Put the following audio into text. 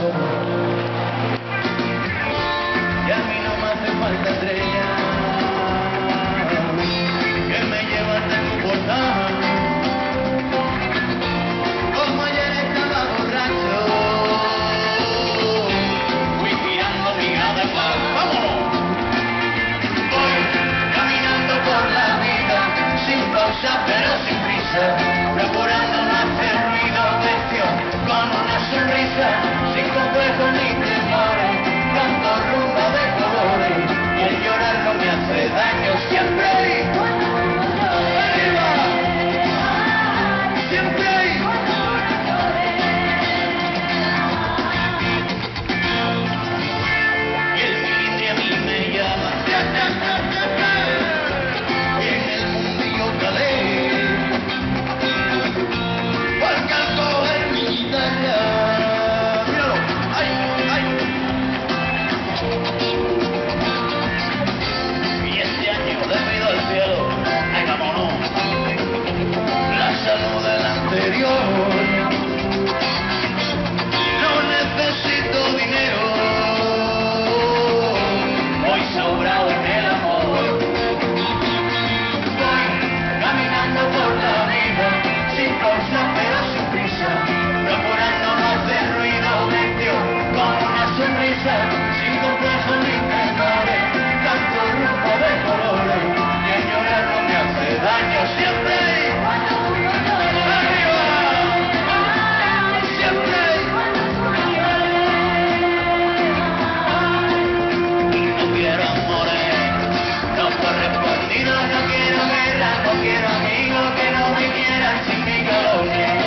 somos. Y a mí no me hace falta estrella que me llevas de tu portal. Como ayer estaba borracho, fui tirando miga de pan. ¡Vámonos! Voy caminando por la vida, sin pausa pero sin prisa, procurando no hacer ruido, vestido con una sonrisa, sin complejos ni temores, canto rumba de colores, y el llorar no me hace daño siempre. ¡Arriba! ¡Siempre! Y el milindre a mí me llama, y en el mundillo calé, porque al coger mi guitarra, míralo, ay, ay. Y este año le pido al cielo, ay, vámonos, la salud del anterior. No necesito dinero, voy sobrado en el amor. Voy caminando por la vida, sin pausa pero sin prisa, procurando no hacer ruido, vestido con una sonrisa, sin complejos ni temores, canto rumbo de colores, y el llorar no me hace daño siempre. ¡Arriba! ¡Siempre! No quiero amores no correspondidos, no quiero guerra, no quiero amigos que no me quieran sin mi calor.